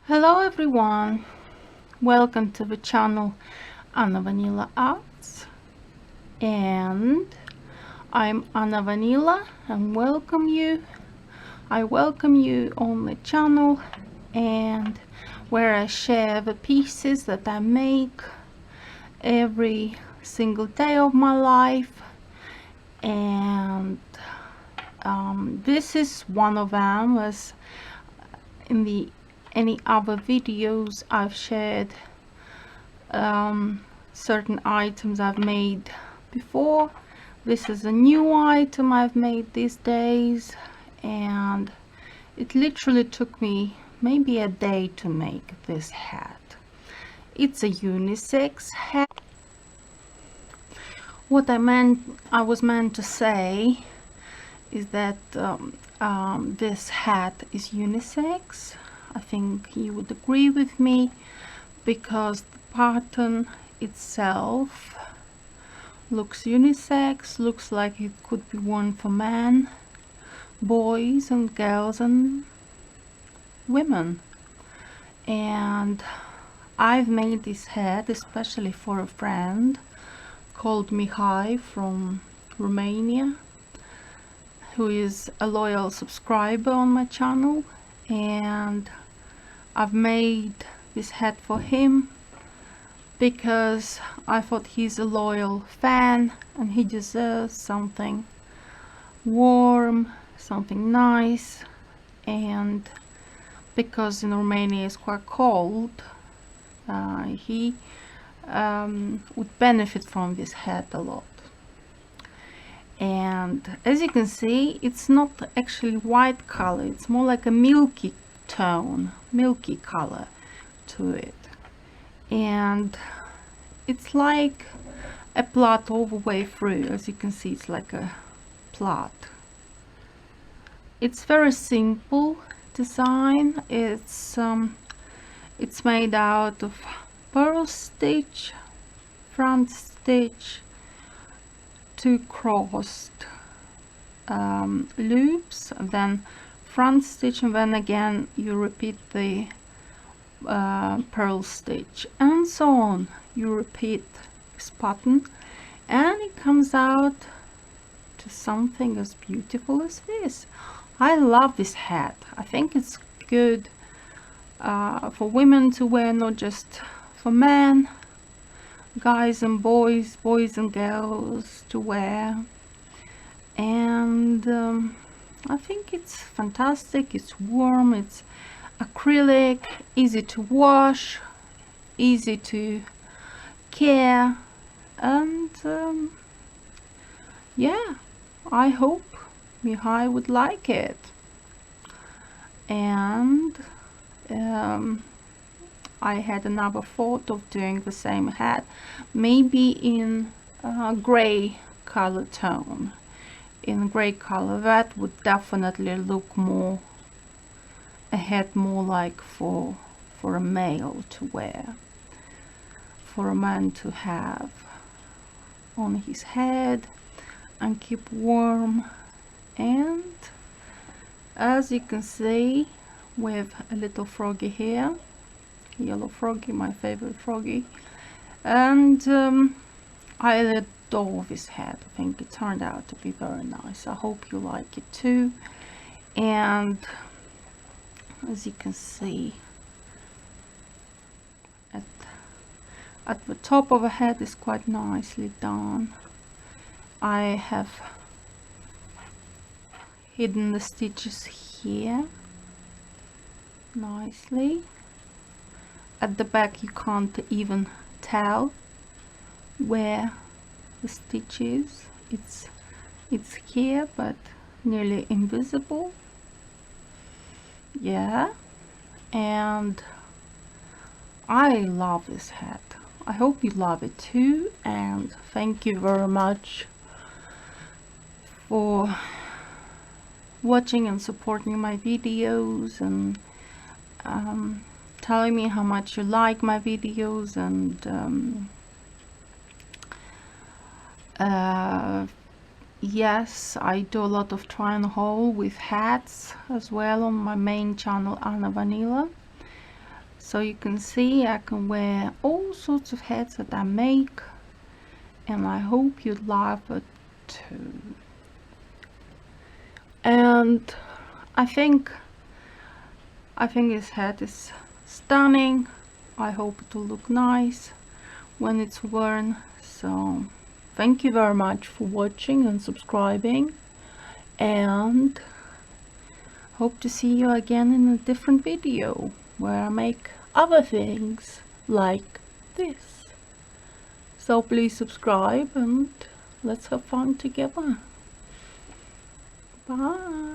Hello everyone, welcome to the channel Anna Vanila Arts, and I'm Anna Vanila and I welcome you on the channel, and where I share the pieces that I make every single day of my life. And this is one of them. As in any other videos I've shared certain items I've made before. This is a new item I've made these days, and it literally took me maybe a day to make this hat. It's a unisex hat. What I was meant to say is that this hat is unisex. I think you would agree with me, because the pattern itself looks unisex, looks like it could be worn for men, boys and girls and women. And I've made this hat especially for a friend called Mihai from Romania, who is a loyal subscriber on my channel, and I've made this hat for him because I thought he's a loyal fan and he deserves something warm, something nice. And because in Romania it's quite cold, he would benefit from this hat a lot. And as you can see, it's not actually white color, it's more like a milky tone, milky color to it. And it's like a plait all the way through. As you can see, it's like a plait. It's very simple design. It's made out of purl stitch, front stitch, 2 crossed loops, and then front stitch, and then again you repeat the purl stitch, and so on. You repeat this pattern and it comes out to something as beautiful as this. I love this hat. I think it's good for women to wear, not just for men, guys and boys, boys and girls to wear. And I think it's fantastic. It's warm, it's acrylic, easy to wash, easy to care, and yeah, I hope Mihai would like it. And I had another thought of doing the same hat, maybe in gray color tone. In gray color, that would definitely look more a hat more like for a male to wear, for a man to have on his head and keep warm. And as you can see, with a little froggy here, yellow froggy, my favorite froggy, and I adore this hat. I think it turned out to be very nice. I hope you like it too. And as you can see, at the top of the head is quite nicely done. I have hidden the stitches here nicely. At the back you can't even tell where the stitch is. It's here, but nearly invisible. Yeah, and I love this hat. I hope you love it too, and thank you very much for watching and supporting my videos, and telling me how much you like my videos. And yes, I do a lot of try and haul with hats as well on my main channel, Anna Vanila. So you can see I can wear all sorts of hats that I make, and I hope you love it too. And I think this hat is stunning. I hope it will look nice when it's worn. So thank you very much for watching and subscribing, and hope to see you again in a different video where I make other things like this. So please subscribe and let's have fun together. Bye.